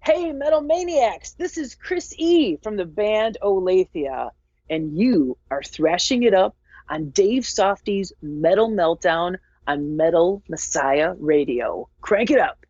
Hey, Metal Maniacs! This is Chris E. from the band Olathia, and you are thrashing it up on Dave Softee's Metal Meltdown on Metal Messiah Radio. Crank it up!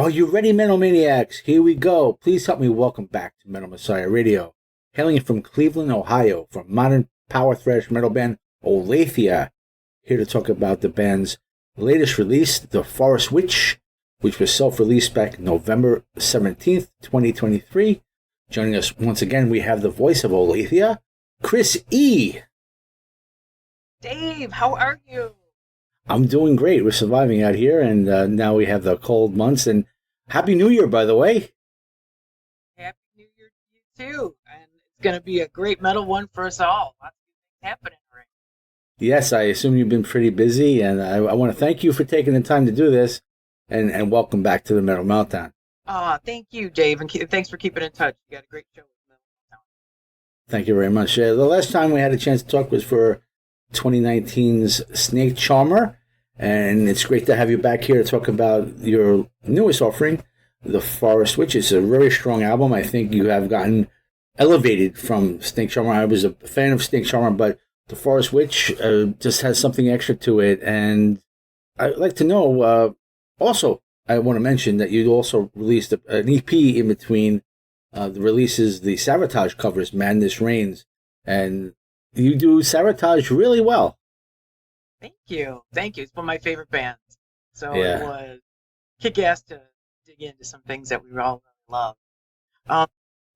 Are you ready, Metal Maniacs? Here we go. Please help me welcome back to Metal Messiah Radio. Hailing from Cleveland, Ohio, from modern power thrash metal band Olathia. Here to talk about the band's latest release, The Forest Witch, which was self-released back November 17th, 2023. Joining us once again, we have the voice of Olathia, Chris E. Dave, how are you? I'm doing great. We're surviving out here, and now we have the cold months. And Happy New Year, by the way. Happy New Year to you too. And it's going to be a great metal one for us all. Lots of things happening right Yes, I assume you've been pretty busy, and I want to thank you for taking the time to do this, and welcome back to the Metal Meltdown. Thank you, Dave, and thanks for keeping in touch. You got a great show with Metal Meltdown. Thank you very much. The last time we had a chance to talk was for 2019's Snake Charmer, and it's great to have you back here to talk about your newest offering, The Forest Witch. It's a very strong album. I think you have gotten elevated from Snake Charmer. I was a fan of Snake Charmer, but The Forest Witch just has something extra to it, and I'd like to know, also, I want to mention that you also released an EP in between the releases, the Sabotage covers, Madness Reigns, and you do Sabotage really well. Thank you. It's one of my favorite bands. So Yeah. It was kick-ass to dig into some things that we all really love.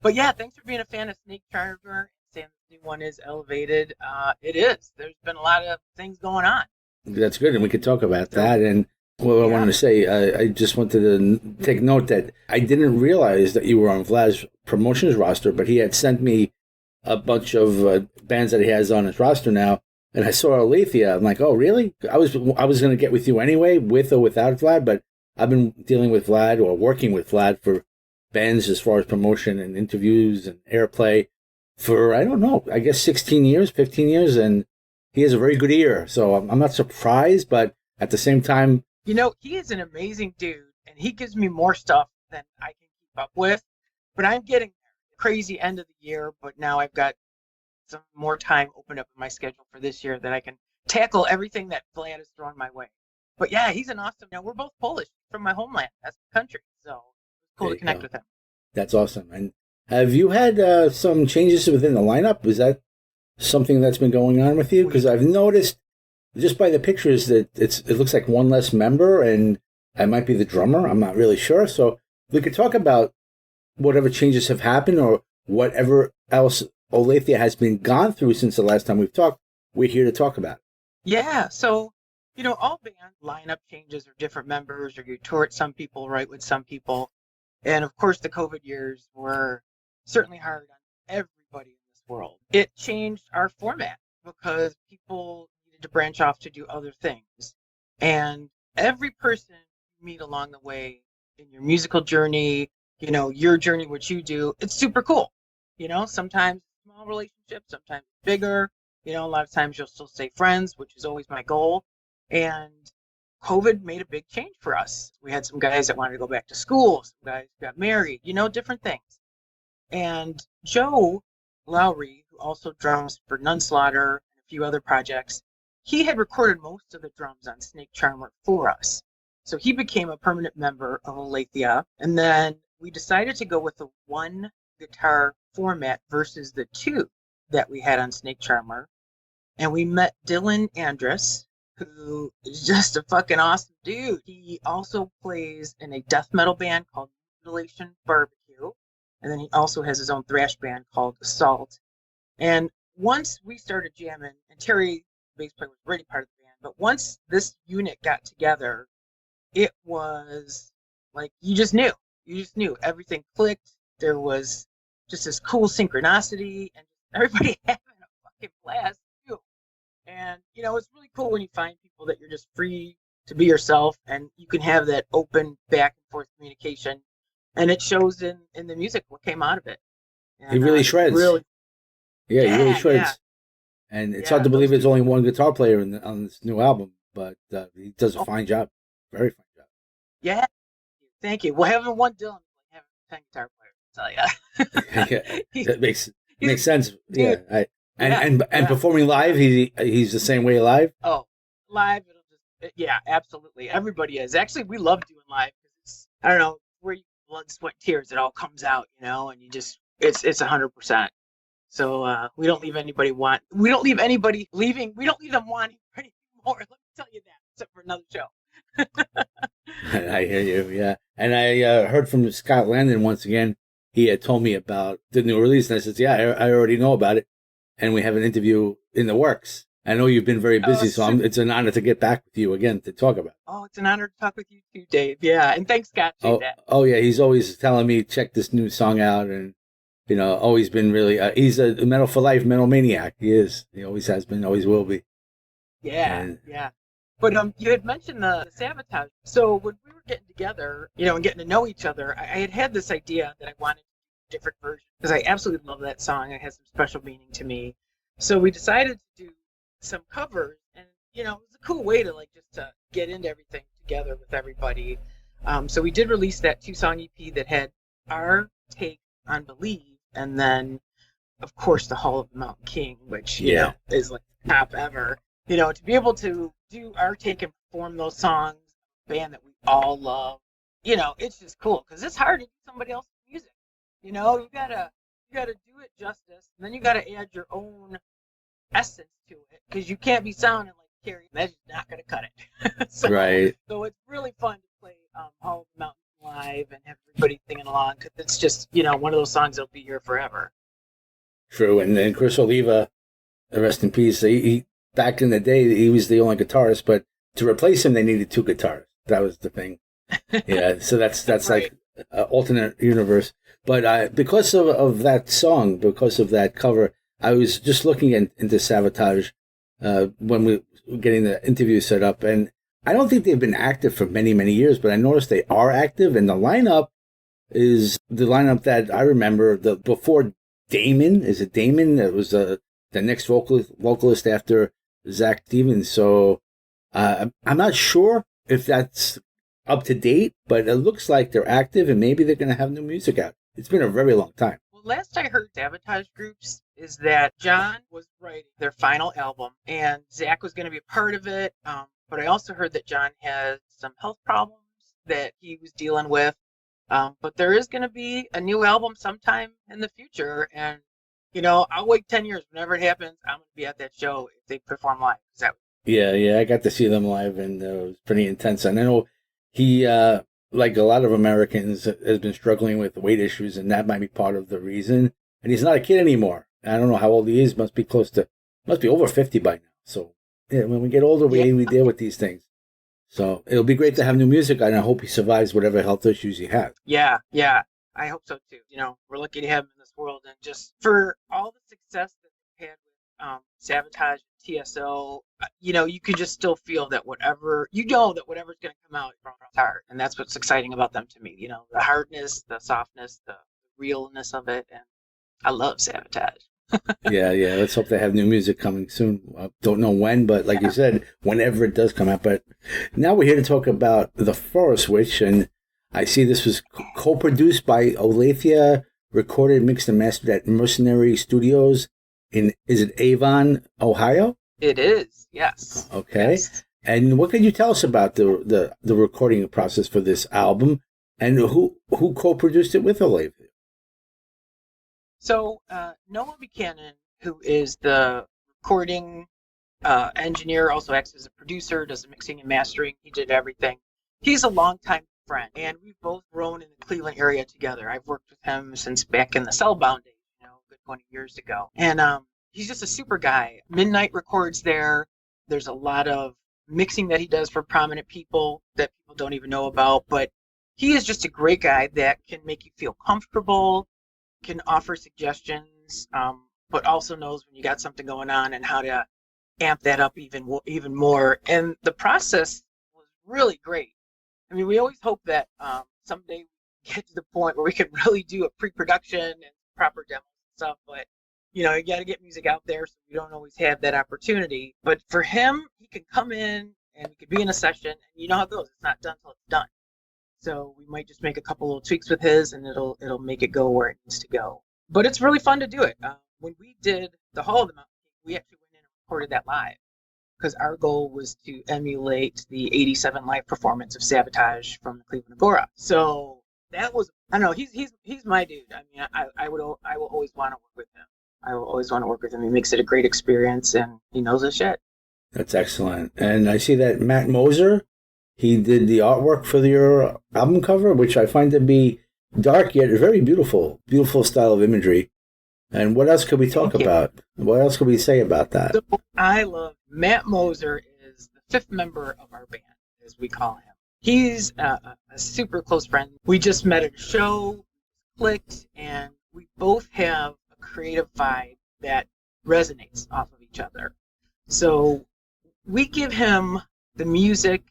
But yeah, thanks for being a fan of Snake Charmer. Saying the new one is elevated. It is. There's been a lot of things going on. That's good, and we could talk about that. And what I wanted to say, I just wanted to take note that I didn't realize that you were on Vlad's promotions roster, but he had sent me a bunch of bands that he has on his roster now, and I saw Olathia. I'm like, oh, really? I was going to get with you anyway, with or without Vlad, but I've been dealing with Vlad or working with Vlad for bands as far as promotion and interviews and airplay for, I don't know, I guess 16 years, 15 years, and he has a very good ear. So I'm not surprised, but at the same time, You know, he is an amazing dude, and he gives me more stuff than I can keep up with. But I'm getting crazy end of the year, but now I've got some more time opened up in my schedule for this year that I can tackle everything that Vlad has thrown my way. But yeah, he's an awesome. Now we're both Polish from my homeland. That's the country, so it's cool to connect with him. That's awesome. And have you had some changes within the lineup? Is that something that's been going on with you? Because I've noticed just by the pictures that it looks like one less member, and I might be the drummer. I'm not really sure. So we could talk about whatever changes have happened or whatever else Olathia has been gone through since the last time we've talked. We're here to talk about it. Yeah, so all band lineup changes or different members, or you tour at some people, right, with some people. And of course, the COVID years were certainly hard on everybody in this world. It changed our format because people needed to branch off to do other things. And every person you meet along the way in your musical journey, your journey, what you do, it's super cool. Sometimes small relationships, sometimes bigger. A lot of times you'll still stay friends, which is always my goal. And COVID made a big change for us. We had some guys that wanted to go back to school, some guys got married, different things. And Joe Lowrie, who also drums for Nunslaughter and a few other projects, he had recorded most of the drums on Snake Charmer for us. So he became a permanent member of Olathia. And then we decided to go with the one guitar format versus the two that we had on Snake Charmer. And we met Dylan Andras, who is just a fucking awesome dude. He also plays in a death metal band called Mutilation Barbecue. And then he also has his own thrash band called Assault. And once we started jamming, and Terry, the bass player, was already part of the band, but once this unit got together, it was like you just knew. Everything clicked. There was just this cool synchronicity, and everybody having a fucking blast too. And it's really cool when you find people that you're just free to be yourself, and you can have that open back and forth communication, and it shows in the music what came out of it. And, He really shreds. He really shreds. Yeah. And it's hard to believe there's only one guitar player on this new album, but he does a fine job. Very fine job. Yeah. Thank you. Well, having one Dylan, having 10 guitar players, I'll tell you. Yeah, that makes sense. Dude. Yeah. And performing live, he's the same way live. Oh, live, absolutely. Everybody is. Actually, we love doing live because it's, I don't know, where you blood, sweat, tears, it all comes out, and you just, it's 100%. So we don't leave anybody wanting leaving. We don't leave them wanting anymore. Let me tell you that, except for another show. I hear you, yeah. And I heard from Scott Landon once again. He had told me about the new release, and I said, yeah, I already know about it. and we have an interview in the works. I know you've been very busy, so it's an honor to get back with you again to talk about it. Oh, it's an honor to talk with you too, Dave. Yeah, and thanks, Scott. Oh, yeah, he's always telling me, check this new song out, and, always been really, he's a metal for life, metal maniac. He is. He always has been, always will be. Yeah, yeah. But you had mentioned the Sabotage. So when we were getting together, and getting to know each other, I had this idea that I wanted a different version because I absolutely love that song. It has some special meaning to me. So we decided to do some covers, and it was a cool way to just to get into everything together with everybody. So we did release that 2-song EP that had our take on Believe, and then of course the Hall of the Mountain King, which is like top ever. To be able to do our take and perform those songs, a band that we all love, it's just cool because it's hard to do somebody else's music. You gotta do it justice, and then you gotta add your own essence to it because you can't be sounding like Carrie. That's just not gonna cut it. Right. So it's really fun to play Hall of the Mountain live and have everybody singing along because it's just one of those songs that'll be here forever. True, and then Chris Oliva, rest in peace. He back in the day, he was the only guitarist, but to replace him, they needed 2 guitarists. That was the thing. Yeah, so that's right. Like an alternate universe. But because of that song, because of that cover, I was just looking into Sabotage when we were getting the interview set up, and I don't think they've been active for many, many years, but I noticed they are active, and the lineup is the lineup that I remember before Damon. Is it Damon? That was the next vocalist after Zach Stevens. So I'm not sure if that's up to date, but it looks like they're active and maybe they're going to have new music out. It's been a very long time. Well, last I heard Sabotage groups is that John was writing their final album and Zach was going to be a part of it. But I also heard that John has some health problems that he was dealing with. But there is going to be a new album sometime in the future, and I'll wait 10 years. Whenever it happens, I'm going to be at that show if they perform live. Yeah, I got to see them live, and it was pretty intense. And I know he, like a lot of Americans, has been struggling with weight issues, and that might be part of the reason. And he's not a kid anymore. I don't know how old he is. Must be over 50 by now. So, yeah, when we get older, we deal with these things. So it'll be great to have new music, and I hope he survives whatever health issues he has. Yeah, I hope so too. We're lucky to have him in this world, and just for all the success that they've had with Sabotage and TSO, you can just still feel that whatever's going to come out from his heart, and that's what's exciting about them to me. The hardness, the softness, the realness of it, and I love Sabotage. Yeah. Let's hope they have new music coming soon. Don't know when, but like you said, whenever it does come out. But now we're here to talk about The Forest Witch, and I see this was co-produced by Olathia, recorded, mixed, and mastered at Mercenary Studios is it Avon, Ohio? It is, yes. Okay. Yes. And what can you tell us about the recording process for this album, and who co-produced it with Olathia? So Noah Buchanan, who is the recording engineer, also acts as a producer, does the mixing and mastering. He did everything. He's a longtime friend, and we've both grown in the Cleveland area together. I've worked with him since back in the Cellbound days, good 20 years ago. And he's just a super guy. Midnight records there. There's a lot of mixing that he does for prominent people that people don't even know about, but he is just a great guy that can make you feel comfortable, can offer suggestions, but also knows when you got something going on and how to amp that up even more. And the process was really great. I mean, we always hope that someday we get to the point where we can really do a pre-production and proper demos and stuff, but you got to get music out there, so we don't always have that opportunity. But for him, he can come in and we could be in a session, and you know how it goes. It's not done till it's done. So we might just make a couple little tweaks with his, and it'll make it go where it needs to go. But it's really fun to do it. When we did the Hall of the Mountain, we actually went in and recorded that live because our goal was to emulate the '87 live performance of Sabotage from the Cleveland Agora. So that was, I don't know, he's my dude. I mean, I will always want to work with him. I will always want to work with him. He makes it a great experience, and he knows his shit. That's excellent. And I see that Matt Moser, he did the artwork for your album cover, which I find to be dark yet very beautiful. Beautiful style of imagery. And what else could we talk Thank you. about? What else could we say about that? So I love Matt Moser is the fifth member of our band, as we call him. He's a super close friend. We just met at a show, clicked, and we both have a creative vibe that resonates off of each other. So we give him the music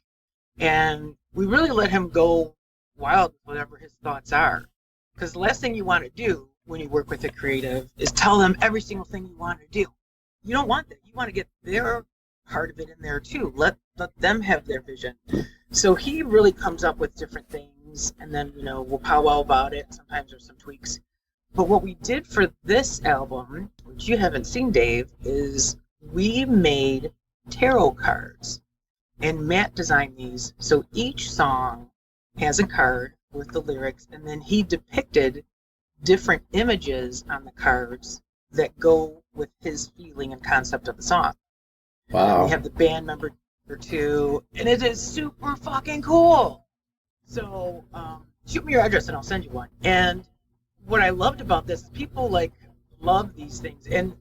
and we really let him go wild with whatever his thoughts are. Because the last thing you want to do when you work with a creative is tell them every single thing you want to do. You don't want that. You want to get their part of it in there too. Let them have their vision. So he really comes up with different things, and then we'll powwow about it. Sometimes there's some tweaks. But what we did for this album, which you haven't seen, Dave, is we made tarot cards, and Matt designed these. So each song has a card with the lyrics, and then he depicted different images on the cards that go with his feeling and concept of the song. Wow. And we have the band member or two, and it is super fucking cool. So shoot me your address and I'll send you one. And what I loved about this, people love these things. And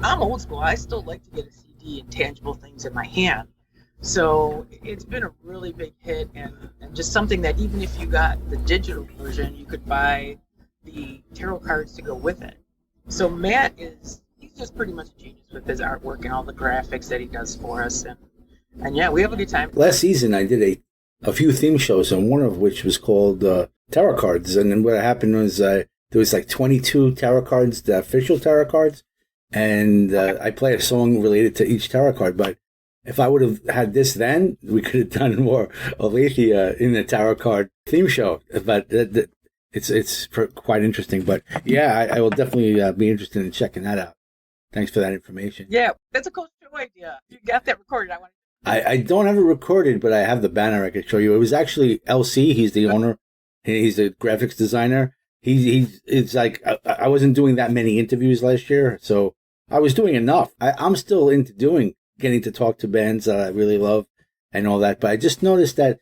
I'm old school. I still like to get a CD and tangible things in my hand. So it's been a really big hit, and just something that even if you got the digital version, you could buy the tarot cards to go with it. So Matt he's just pretty much a genius with his artwork and all the graphics that he does for us. And yeah, we have a good time. Last season, I did a few theme shows, and one of which was called Tarot Cards. And then what happened was there was 22 tarot cards, the official tarot cards, and I played a song related to each tarot card. But if I would have had this then, we could have done more Olathia in the tarot card theme show. But it's quite interesting. But yeah, I will definitely be interested in checking that out. Thanks for that information. Yeah, that's a cool show idea. You got that recorded. I don't have it recorded, but I have the banner I could show you. It was actually LC. He's the owner. He's a graphics designer. It's like I wasn't doing that many interviews last year, so I was doing enough. I'm still into getting to talk to bands that I really love and all that, but I just noticed that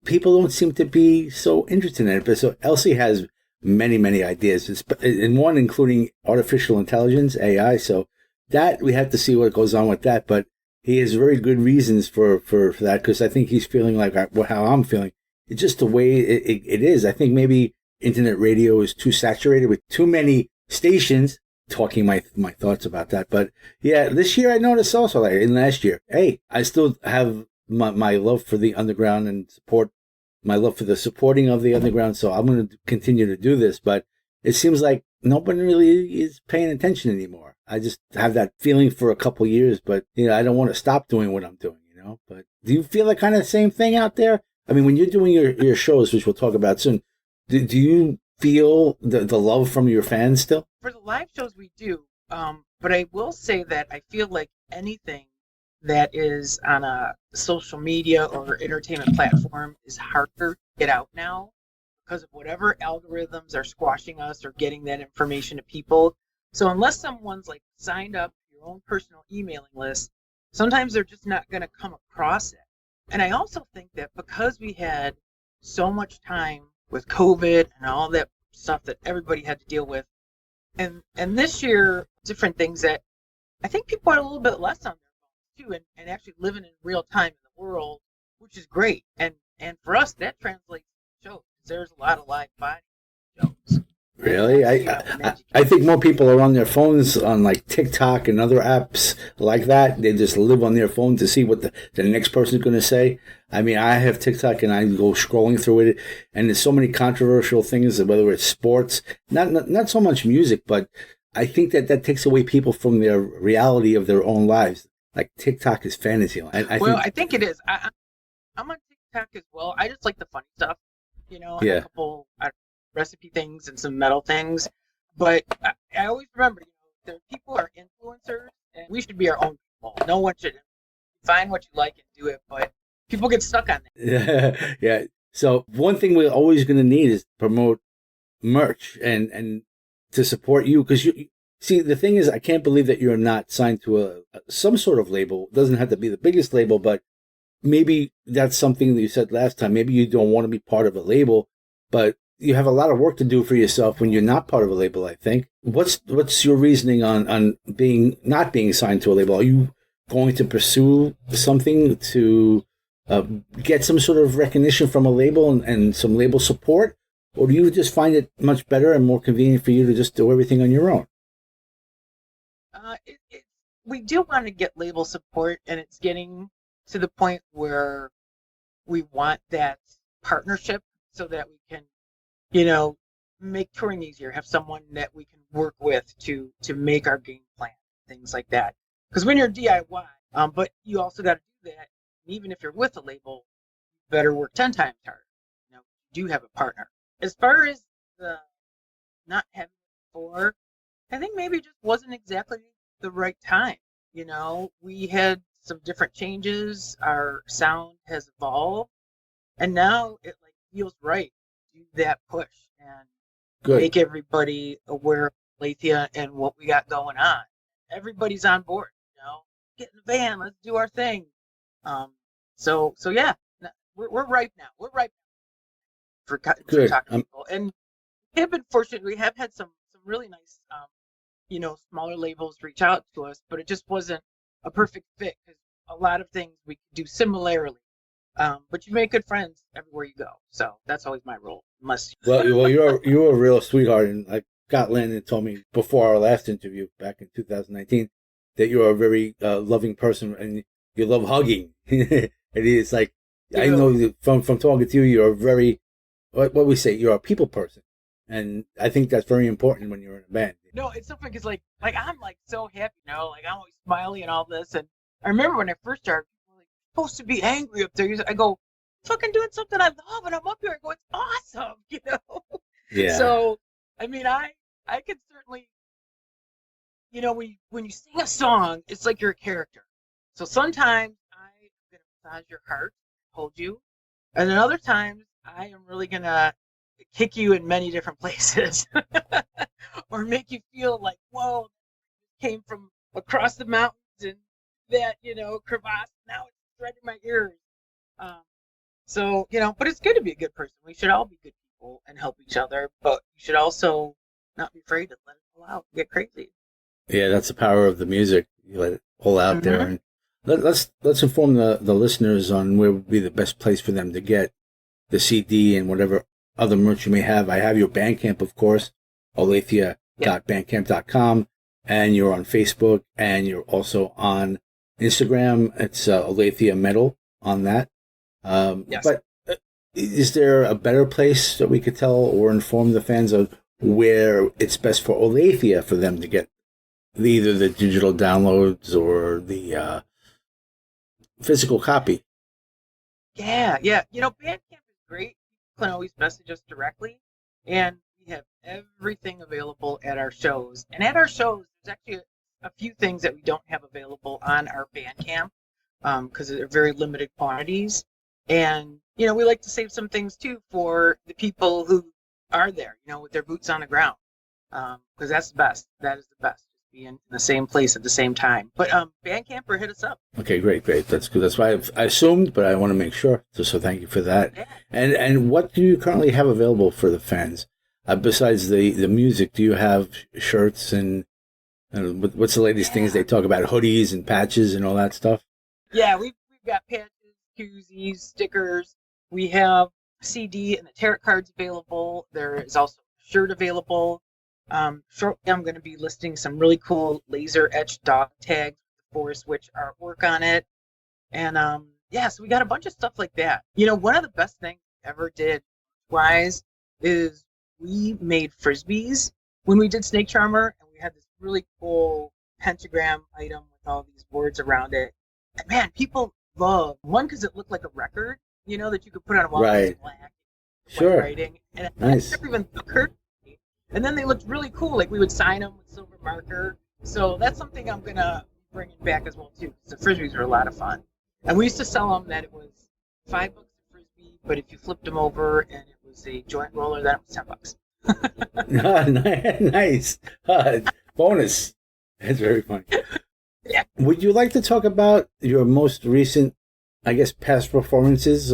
people don't seem to be so interested in it. But so LC has many, many ideas, and one including artificial intelligence, AI. So that we have to see what goes on with that. But he has very good reasons for that, because I think he's feeling like how I'm feeling. It's just the way it is. I think maybe internet radio is too saturated with too many stations talking my thoughts about that. But yeah, this year I noticed also, like in last year, hey, I still have my love for the underground and my love for the supporting of the underground. So I'm going to continue to do this, but it seems like nobody really is paying attention anymore. I just have that feeling for a couple years, but I don't want to stop doing what I'm doing, But do you feel the kind of same thing out there? I mean, when you're doing your shows, which we'll talk about soon, do you feel the love from your fans still? For the live shows we do, but I will say that I feel like anything that is on a social media or entertainment platform is harder to get out now because of whatever algorithms are squashing us or getting that information to people. So unless someone's signed up to your own personal emailing list, sometimes they're just not going to come across it. And I also think that because we had so much time with COVID and all that stuff that everybody had to deal with, and this year, different things that I think people are a little bit less on their phones too, and actually living in real time in the world, which is great. And for us, that translates to shows. There's a lot of live body shows. Really? I think more people are on their phones on TikTok and other apps like that. They just live on their phone to see what the next person's going to say. I mean, I have TikTok and I go scrolling through it, and there's so many controversial things, whether it's sports, not so much music, but I think that takes away people from their reality of their own lives. Like TikTok is fantasy land. I think it is. I'm on TikTok as well. I just like the funny stuff, and a couple recipe things and some metal things. But I always remember, the people are influencers, and we should be our own people. No one should find what you like and do it, but people get stuck on that. Yeah. So one thing we're always going to need is promote merch and to support you, because you see, the thing is, I can't believe that you're not signed to some sort of label. It doesn't have to be the biggest label, but maybe that's something that you said last time. Maybe you don't want to be part of a label, but you have a lot of work to do for yourself when you're not part of a label, I think. What's your reasoning on not being signed to a label? Are you going to pursue something to get some sort of recognition from a label and some label support? Or do you just find it much better and more convenient for you to just do everything on your own? We do want to get label support, and it's getting to the point where we want that partnership so that we can, make touring easier, have someone that we can work with to make our game plan, things like that. Because when you're DIY, but you also got to do that. Even if you're with a label, you better work 10 times harder. You do have a partner. As far as the not having it before, I think maybe it just wasn't exactly the right time. We had some different changes. Our sound has evolved, and now it feels right to do that push and make everybody aware of Olathia and what we got going on. Everybody's on board. Get in the van, let's do our thing. So yeah, we're ripe now. We're ripe for talking to people, and we have been fortunate. We have had some really nice, smaller labels reach out to us, but it just wasn't a perfect fit because a lot of things we could do similarly. But you make good friends everywhere you go, so that's always my role. Well, you're a real sweetheart, and I got Landon told me before our last interview back in 2019 that you're a very loving person and you love hugging. And it's like I know that from talking to you, you're a very what we say, you're a people person, and I think that's very important when you're in a band. No, it's so funny because I'm so happy, I'm always smiley and all this. And I remember when I first started, people were supposed to be angry up there. I go, fucking doing something I love, and I'm up here. I go, it's awesome, Yeah. So I mean, I could certainly, when you sing a song, it's like you're a character. So sometimes I'm gonna massage your heart, hold you, and then other times I am really gonna kick you in many different places. Or make you feel like, whoa, came from across the mountains and that, crevasse, now it's threading my ears. So, but it's good to be a good person. We should all be good people and help each other, but you should also not be afraid to let it pull out, get crazy. Yeah, that's the power of the music. You let it pull out there. And let's inform the listeners on where would be the best place for them to get the CD and whatever other merch you may have. I have your Bandcamp, of course, Olathia.bandcamp.com, and you're on Facebook, and you're also on Instagram. It's Olathia Metal on that. Yes. But is there a better place that we could tell or inform the fans of where it's best for Olathia for them to get either the digital downloads or the physical copy? Yeah. Bandcamp is great. You can always message us directly, and we have everything available at our shows. And at our shows, there's actually a few things that we don't have available on our Bandcamp because they're very limited quantities. And, we like to save some things, too, for the people who are there, with their boots on the ground, because that's the best. That is the best. Be in the same place at the same time. But Bandcamp, or hit us up. Okay, great. That's good. That's why I assumed, but I want to make sure. So thank you for that. Yeah. And what do you currently have available for the fans? Besides the music, do you have shirts and what's the latest things they talk about? Hoodies and patches and all that stuff? Yeah, we've got patches, koozies, stickers. We have CD and the tarot cards available. There is also a shirt available. Shortly, I'm going to be listing some really cool laser etched dog tags with the Forest Witch artwork on it. And so we got a bunch of stuff like that. One of the best things we ever did wise is we made frisbees when we did Snake Charmer, and we had this really cool pentagram item with all these words around it. And man, people love one because it looked like a record, that you could put on a wall. Right. Black, sure. Writing. And nice. It never even occurred to me. And then they looked really cool. Like we would sign them with silver marker. So that's something I'm gonna bring back as well too. The frisbees were a lot of fun, and we used to sell them that it was $5 a frisbee, but if you flipped them over and it was a joint roller, then it was $10. Nice. Bonus. That's very funny. Yeah. Would you like to talk about your most recent, I guess, past performances?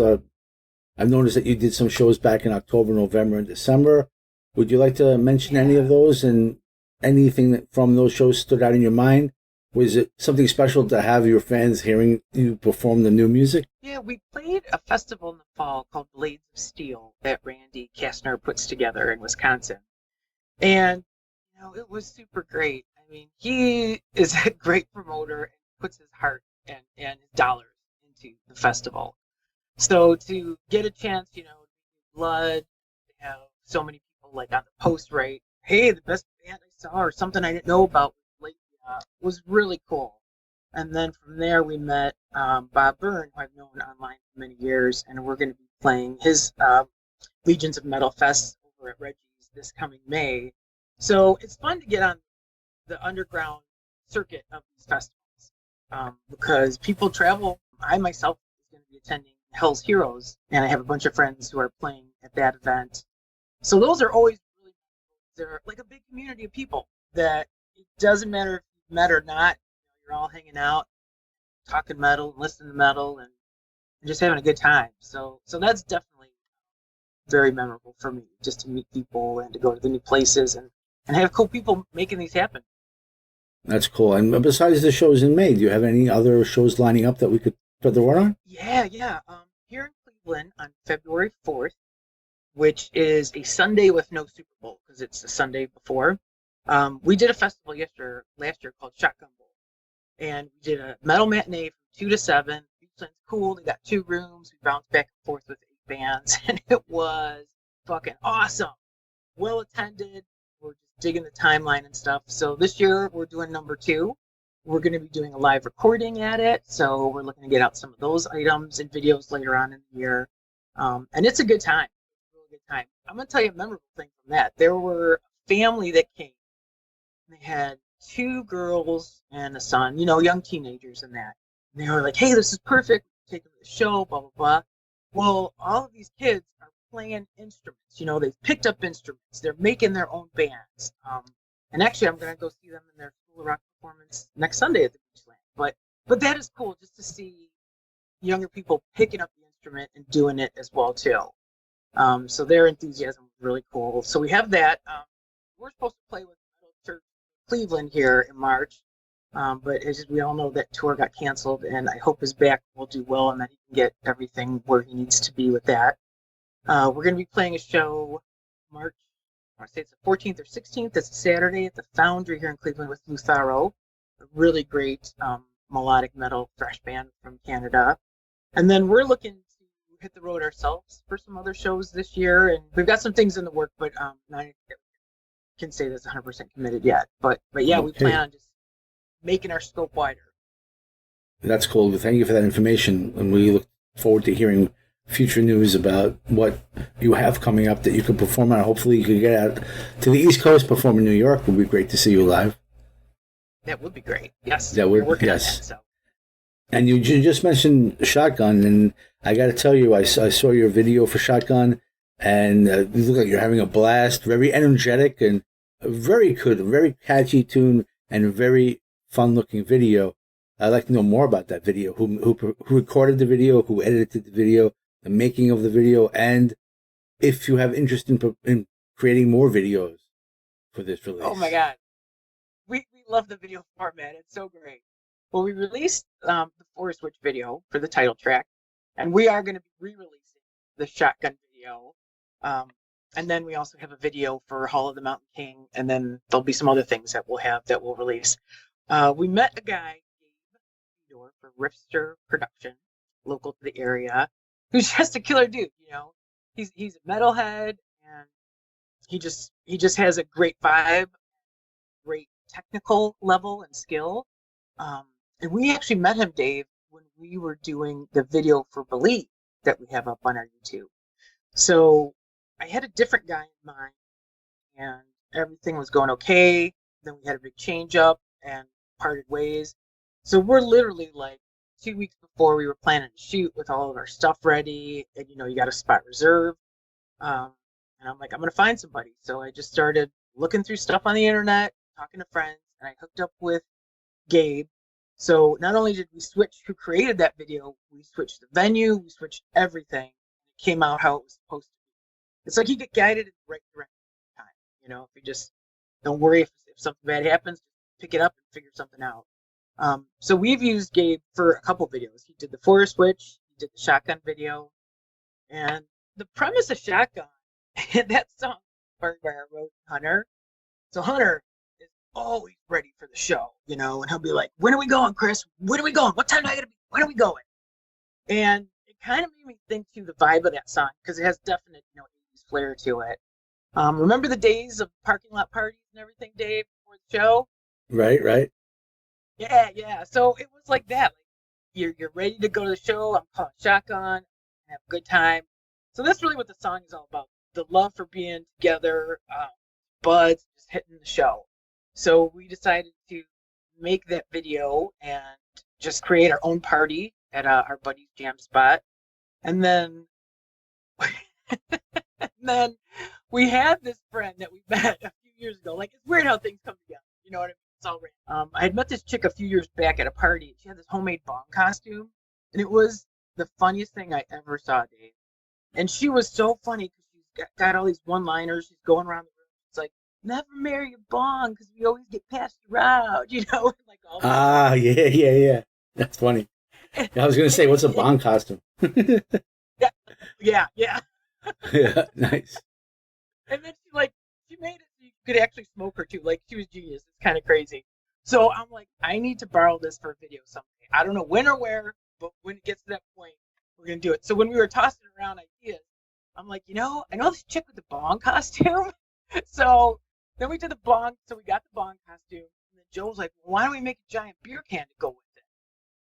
I've noticed that you did some shows back in October, November, and December. Would you like to mention any of those, and anything that from those shows stood out in your mind? Was it something special to have your fans hearing you perform the new music? Yeah, we played a festival in the fall called Blades of Steel that Randy Kastner puts together in Wisconsin. And, it was super great. I mean, he is a great promoter and puts his heart and his dollars into the festival. So to get a chance, blood, to have so many people like on the post, right? Hey, the best band I saw or something I didn't know about was really cool. And then from there, we met Bob Byrne, who I've known online for many years, and we're going to be playing his Legions of Metal Fest over at Reggie's this coming May. So it's fun to get on the underground circuit of these festivals because people travel. I myself is going to be attending Hell's Heroes, and I have a bunch of friends who are playing at that event. So those are always really, they're like a big community of people that it doesn't matter if you've met or not. You're all hanging out, talking metal, and listening to metal, and just having a good time. So that's definitely very memorable for me, just to meet people and to go to the new places and have cool people making these happen. That's cool. And besides the shows in May, do you have any other shows lining up that we could put the word on? Yeah. Here in Cleveland on February 4th, which is a Sunday with no Super Bowl because it's the Sunday before. We did a festival last year called Shotgun Bowl, and we did a metal matinee from 2 to 7. It's cool. They got 2 rooms. We bounced back and forth with 8 bands, and it was fucking awesome. Well attended. We're just digging the timeline and stuff. So this year we're doing number 2. We're going to be doing a live recording at it. So we're looking to get out some of those items and videos later on in the year. And it's a good time. It's a really good time. I'm going to tell you a memorable thing from that. There were a family that came. They had 2 girls and a son, young teenagers and that. And they were like, hey, this is perfect. Take them to the show, blah, blah, blah. Well, all of these kids are playing instruments. They've picked up instruments. They're making their own bands. And actually, I'm going to go see them in their School of Rock performance next Sunday at the Beachland. But that is cool just to see younger people picking up the instrument and doing it as well, too. So their enthusiasm was really cool. So we have that. We're supposed to play with Metal Church Cleveland here in March. But as we all know, that tour got canceled, and I hope his back will do well and that he can get everything where he needs to be with that. We're going to be playing a show March, I want to say it's the 14th or 16th. It's a Saturday at the Foundry here in Cleveland with Lutharo, a really great melodic metal thrash band from Canada. And then we're looking to hit the road ourselves for some other shows this year, and we've got some things in the work, but I can say that's 100% committed yet. But yeah, okay. We plan on just making our scope wider. That's cool. Thank you for that information, and we look forward to hearing future news about what you have coming up that you can perform on. Hopefully you can get out to the East Coast, perform in New York. It would be great to see you live. That would be great. Yes. That would, yes. That, so. And you just mentioned Shotgun, and I got to tell you, I saw your video for Shotgun, and you look like you're having a blast, very energetic, and very good, very catchy tune, and a very fun-looking video. I'd like to know more about that video. Who recorded the video? Who edited the video? The making of the video, and if you have interest in creating more videos for this release. Oh my God, we love the video format. It's so great. Well, we released the Forest Switch video for the title track, and we are going to be re-releasing the Shotgun video. And then we also have a video for Hall of the Mountain King, and then there'll be some other things that we'll release. We met a guy, Gabe, for Ripster Production, local to the area, who's just a killer dude. He's a metalhead, and he just has a great vibe, great technical level and skill. And we actually met him, Dave, when we were doing the video for Believe that we have up on our YouTube. So I had a different guy in mind, and everything was going okay. Then we had a big change up and parted ways. So we're literally like 2 weeks before we were planning to shoot with all of our stuff ready, and you got a spot reserved. And I'm like, I'm gonna find somebody. So I just started looking through stuff on the internet, talking to friends, and I hooked up with Gabe. So not only did we switch who created that video, we switched the venue, we switched everything. It came out how it was supposed to be. It's like you get guided in the right direction every time. You know, if you just don't worry if something bad happens, pick it up and figure something out. So we've used Gabe for a couple videos. He did the forest witch, he did the shotgun video, and the premise of Shotgun, that song inspired by our road Hunter. So Hunter is always ready for the show, you know, and he'll be like, "When are we going, Chris? When are we going? What time do I gotta be? When are we going?" And it kind of made me think to the vibe of that song because it has definite, 80s flair to it. Remember the days of parking lot parties and everything, Dave, before the show? Right. Yeah. So it was like that. Like you're ready to go to the show. I'm calling shotgun, have a good time. So that's really what the song is all about. The love for being together, buds, just hitting the show. So we decided to make that video and just create our own party at our buddy's jam spot. And then we had this friend that we met a few years ago. Like, it's weird how things come together. You know what I mean? It's all random. I had met this chick a few years back at a party. She had this homemade bong costume, and it was the funniest thing I ever saw, Dave. And she was so funny because she's got all these one-liners. She's going around the room. It's like, "Never marry a bong because we always get passed around," like all that. Ah, yeah. That's funny. I was going to say, what's a bong costume? Yeah. Yeah, nice. And then she made it so you could actually smoke her too. Like, she was genius. It's kind of crazy. So I'm like, I need to borrow this for a video someday. I don't know when or where, but when it gets to that point, we're going to do it. So when we were tossing around ideas, I'm like, I know this chick with the bong costume. So then we did the bong. So we got the bong costume. And then Joe was like, well, why don't we make a giant beer can to go with it?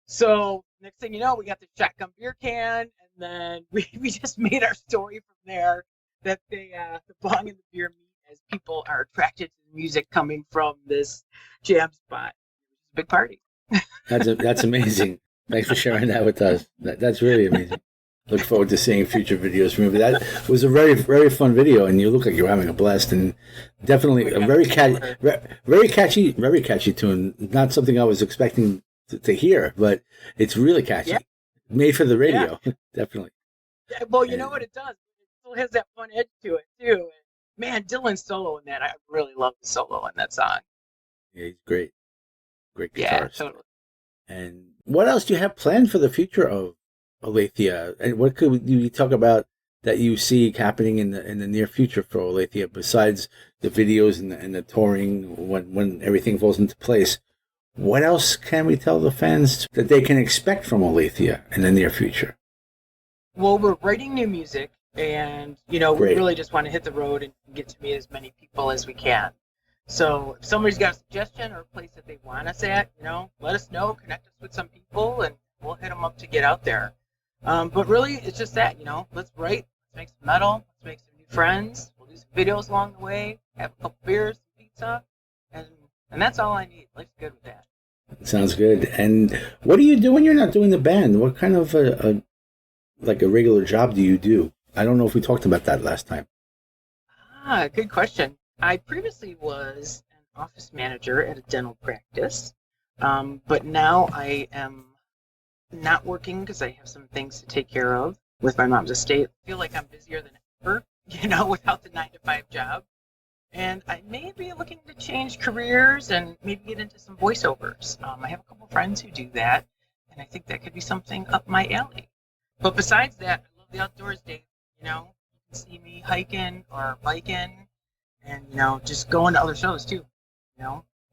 So next thing you know, we got the shotgun beer can. And then we just made our story from there that the bong and the beer meet as people are attracted to the music coming from this jam spot. It's a big party. That's amazing. Thanks for sharing that with us. That's really amazing. Look forward to seeing future videos from you. But that was a very, very fun video, and you look like you're having a blast. And definitely a very catchy tune. Not something I was expecting to hear, but it's really catchy. Yeah. Made for the radio, definitely. Yeah, well, you know what it does? It still has that fun edge to it too. And man, Dylan's solo in that, I really love the solo in that song. Yeah, he's great guitarist. Yeah, totally. And what else do you have planned for the future of Olathia? And what could you talk about that you see happening in the near future for Olathia besides the videos and the touring when everything falls into place? What else can we tell the fans that they can expect from Olathia in the near future? Well, we're writing new music, and we really just want to hit the road and get to meet as many people as we can. So if somebody's got a suggestion or a place that they want us at, let us know, connect us with some people, and we'll hit them up to get out there. But really, it's just that, let's write, let's make some metal, let's make some new friends, we'll do some videos along the way, have a couple beers, some pizza, and that's all I need. Life's good with that. Sounds good. And what do you do when you're not doing the band? What kind of a regular job do you do? I don't know if we talked about that last time. Good question. I previously was an office manager at a dental practice, but now I am not working because I have some things to take care of with my mom's estate. I feel like I'm busier than ever, without the 9-to-5 job. And I may be looking to change careers and maybe get into some voiceovers. I have a couple friends who do that, and I think that could be something up my alley. But besides that, I love the outdoors, Dave. You can see me hiking or biking, and just going to other shows too.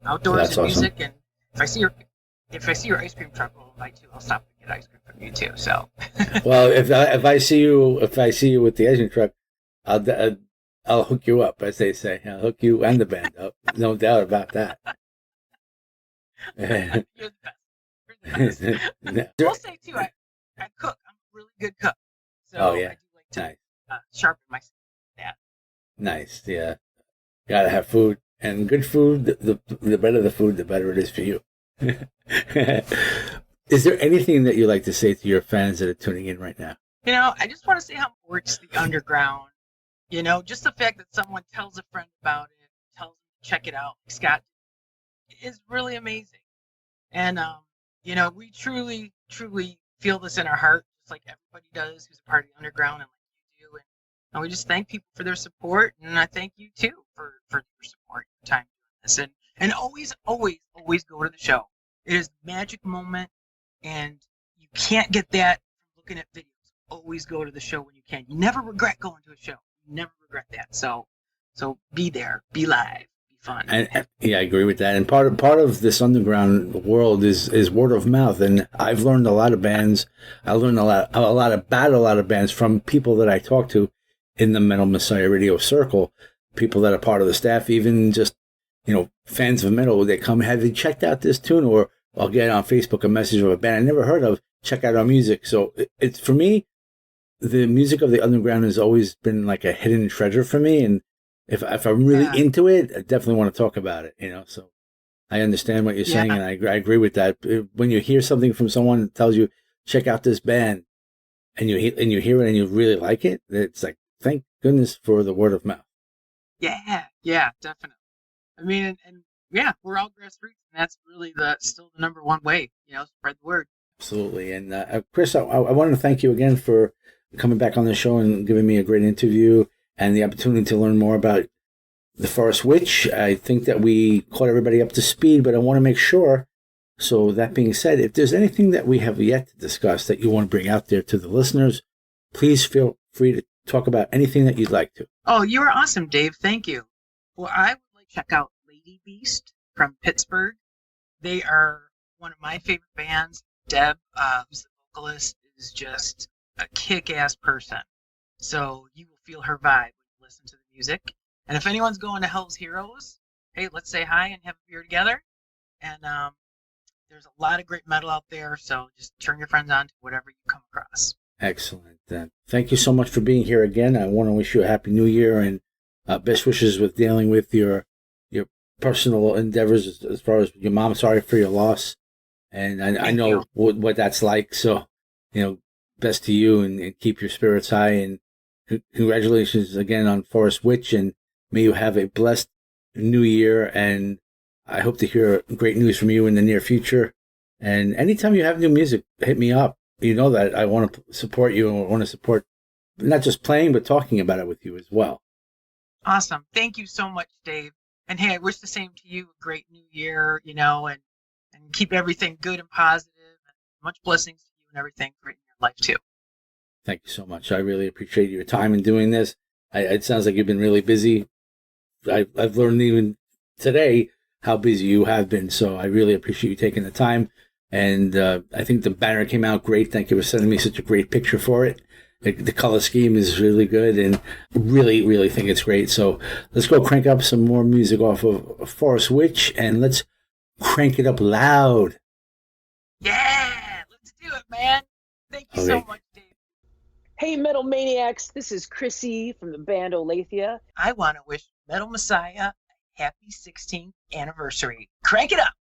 Outdoors and music. Awesome. And if I see your ice cream truck rolling by too, I'll stop and get ice cream from you too. So. Well, if I see you with the ice cream truck, I'll hook you up, as they say. I'll hook you and the band up. No doubt about that. You're the best. You're the best. I'll say too, I cook. I'm a really good cook. So I do like to sharpen my skills. Yeah. Nice. Yeah. Gotta have food, and good food. The better the food, the better it is for you. Is there anything that you like to say to your fans that are tuning in right now? I just want to say how important the underground. Just the fact that someone tells a friend about it, tells them to check it out, like Scott, is really amazing. And we truly, truly feel this in our heart, just like everybody does who's a part of the underground, and like And we just thank people for their support, and I thank you too for your support, your time doing this, and always, always, always go to the show. It is a magic moment, and you can't get that from looking at videos. Always go to the show when you can. You never regret going to a show. You never regret that. So be there, be live, be fun. And yeah, I agree with that. And part of this underground world is word of mouth. And I've learned a lot of bands. I learned a lot about a lot of bands from people that I talk to in the Metal Messiah Radio circle. People that are part of the staff, even just fans of metal. They come, have you checked out this tune? Or I'll get on Facebook a message of a band I never heard of. Check out our music. So it's for me, the music of the underground has always been like a hidden treasure for me. And if I'm really into it, I definitely want to talk about it, So I understand what you're saying, and I agree with that. When you hear something from someone that tells you, check out this band, and you hear it and you really like it, it's like, thank goodness for the word of mouth. Yeah, definitely. I mean, and we're all grassroots, and that's really still the number one way, spread the word. Absolutely. And Chris, I wanted to thank you again for coming back on the show and giving me a great interview and the opportunity to learn more about the Forest Witch. I think that we caught everybody up to speed, but I want to make sure. So that being said, if there's anything that we have yet to discuss that you want to bring out there to the listeners, please feel free to talk about anything that you'd like to. Oh, you are awesome, Dave. Thank you. Well, I would like to check out Lady Beast from Pittsburgh. They are one of my favorite bands. Deb, who's the vocalist, is just a kick-ass person. So you will feel her vibe when you listen to the music. And if anyone's going to Hell's Heroes, hey, let's say hi and have a beer together. And there's a lot of great metal out there, so just turn your friends on to whatever you come across. Excellent. Thank you so much for being here again. I want to wish you a happy new year and best wishes with dealing with your personal endeavors as far as your mom. Sorry for your loss. And I know what that's like. So, best to you and keep your spirits high. And congratulations again on Forest Witch. And may you have a blessed new year. And I hope to hear great news from you in the near future. And anytime you have new music, hit me up. You know that I want to support you and I want to support not just playing, but talking about it with you as well. Awesome. Thank you so much, Dave. And hey, I wish the same to you. A great new year, and keep everything good and positive, and much blessings to you and everything for in your life too. Thank you so much. I really appreciate your time in doing this. It sounds like you've been really busy. I've learned even today how busy you have been. So I really appreciate you taking the time. And I think the banner came out great. Thank you for sending me such a great picture for it. The color scheme is really good and really, really think it's great. So let's go crank up some more music off of Forest Witch and let's crank it up loud. Yeah, let's do it, man. Thank you so much, Dave. Hey, Metal Maniacs. This is Chrissy from the band Olathia. I want to wish Metal Messiah a happy 16th anniversary. Crank it up.